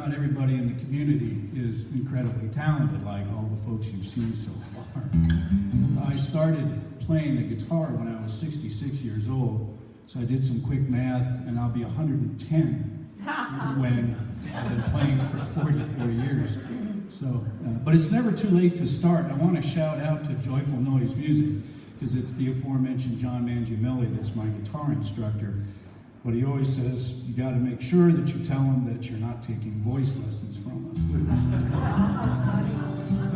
not everybody in the community is incredibly talented like all the folks you've seen so far. I started playing the guitar when I was 66 years old, so I did some quick math, and I'll be 110 when I've been playing for 44 years. So, but it's never too late to start. I want to shout out to Joyful Noise Music, because it's the aforementioned John Mangiamelli that's my guitar instructor. But he always says, you got to make sure that you tell him that you're not taking voice lessons from us, too.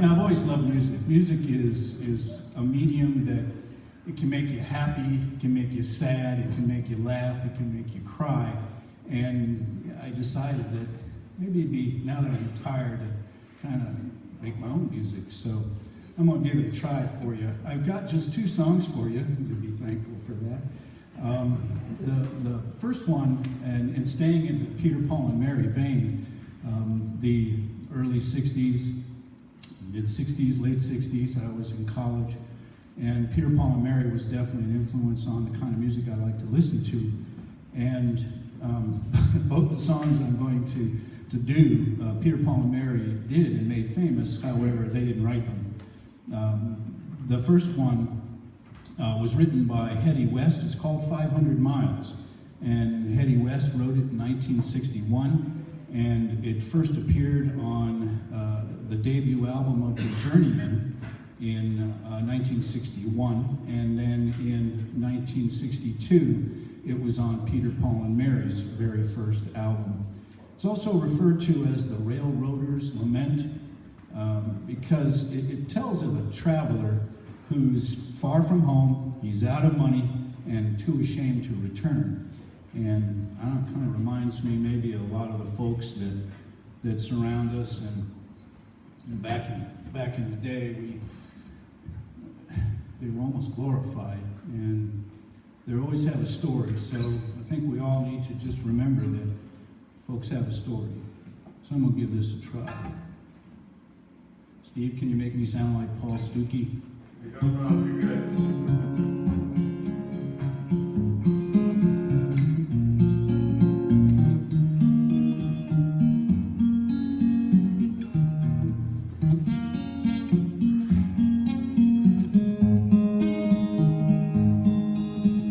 Yeah, I've always loved music. Music is a medium that it can make you happy, it can make you sad, it can make you laugh, it can make you cry. And I decided that maybe it'd be, now that I'm tired, to kind of make my own music. So I'm going to give it a try for you. I've got just 2 songs for you. You'll be thankful for that. The first one, and staying in the Peter, Paul, and Mary vein, the early 60s, mid-60s, late 60s, I was in college, and Peter, Paul, and Mary was definitely an influence on the kind of music I like to listen to. And both the songs I'm going to do, Peter, Paul, and Mary did and made famous. However, they didn't write them. The first one was written by Hetty West. It's called 500 Miles. And Hetty West wrote it in 1961, and it first appeared on the debut album of The Journeymen in 1961, and then in 1962, it was on Peter, Paul, and Mary's very first album. It's also referred to as the Railroader's Lament, because it tells of a traveler who's far from home, he's out of money, and too ashamed to return. And I don't know, it kind of reminds me maybe a lot of the folks that surround us. And back in the day, they were almost glorified, and they always have a story. So I think we all need to just remember that folks have a story. So I'm going to give this a try. Steve, can you make me sound like Paul Stuckey? You're good.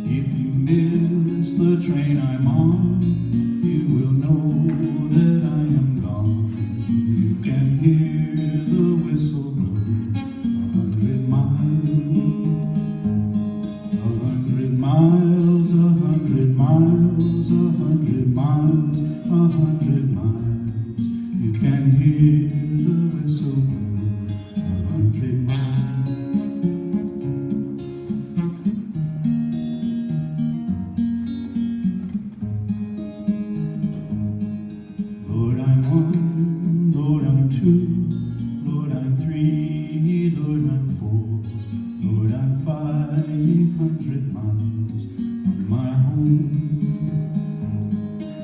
If you miss the train I'm on, you will know that I am gone. You can hear the whistle blow 100 miles, 100 miles, 100 miles, 100 miles, 100 miles. You can hear the whistle blow 100 miles. Lord, I'm 1, Lord, I'm 2, Lord, I'm 3, Lord, I'm 4, Lord, I'm 500 miles from my home.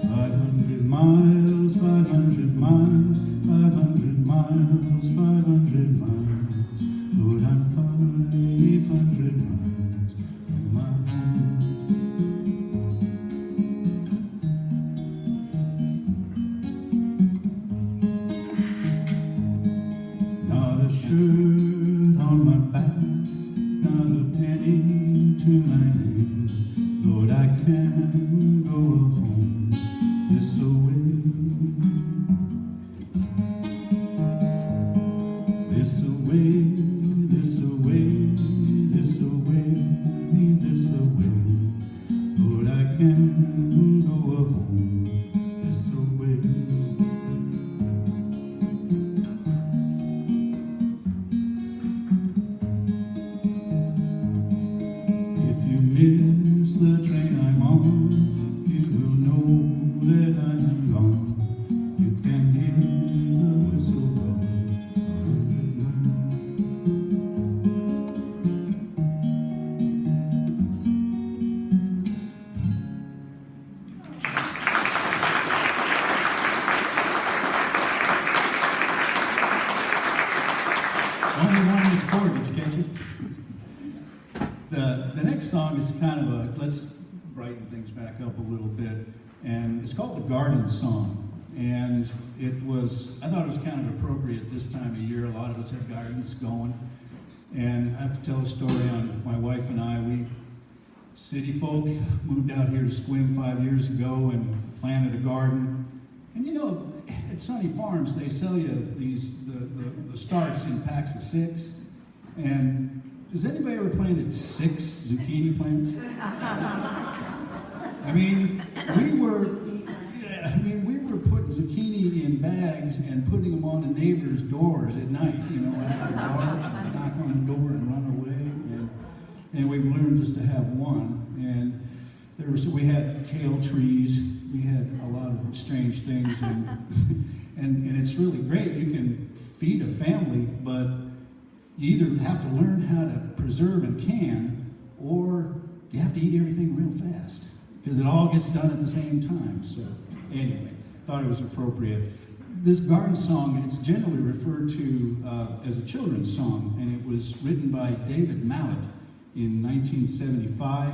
500 miles, 500 miles, 500 miles, 500 miles. Lord, I'm 500 miles from my home. Not a shirt on my back, not a penny to my name. Lord, I can't go home this away. This away, this away, this away, this away. Lord, I can't go home this away. If you miss the train I'm on, you will know that I am gone. You can hear the whistle blow 100 miles. Only one is chord, did you catch it? The next song is kind of let's brighten things back up a little bit, and it's called The Garden Song. And I thought it was kind of appropriate this time of year. A lot of us have gardens going. And I have to tell a story on my wife and I. We city folk moved out here to Sequim 5 years ago and planted a garden. And you know, at Sunny Farms, they sell you the starts in packs of 6. And has anybody ever planted 6 zucchini plants? I mean, we were putting zucchini in bags and putting them on the neighbors' doors at night, you know, after dark, knock on the door and run away. And we've learned just to have one. And we had kale trees, we had a lot of strange things, and it's really great. You can feed a family, but you either have to learn how to preserve and can, or you have to eat everything real fast, because it all gets done at the same time. So anyway, thought it was appropriate. This garden song, it's generally referred to as a children's song, and it was written by David Mallet in 1975.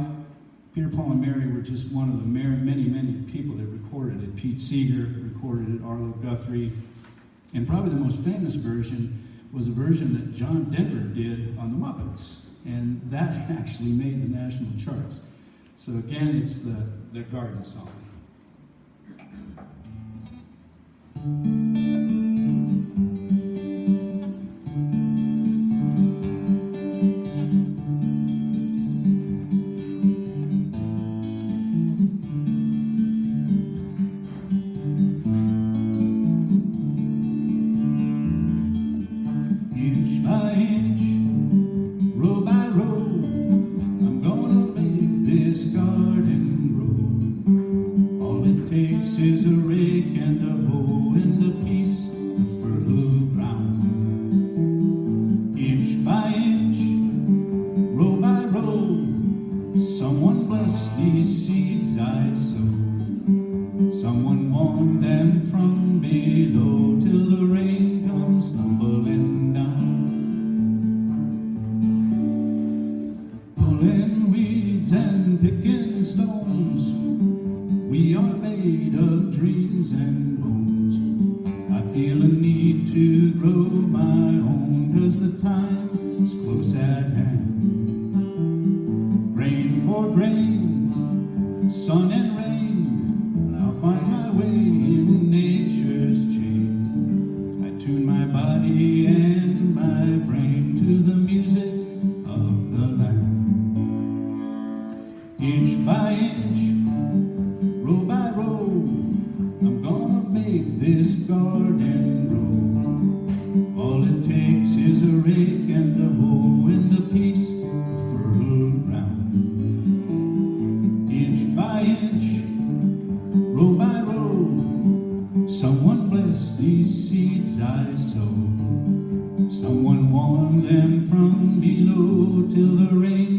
Peter, Paul, and Mary were just one of the many, many people that recorded it. Pete Seeger recorded it, Arlo Guthrie, and probably the most famous version was a version that John Denver did on the Muppets, and that actually made the national charts. So again, it's the garden song. Someone warned them from below till the rain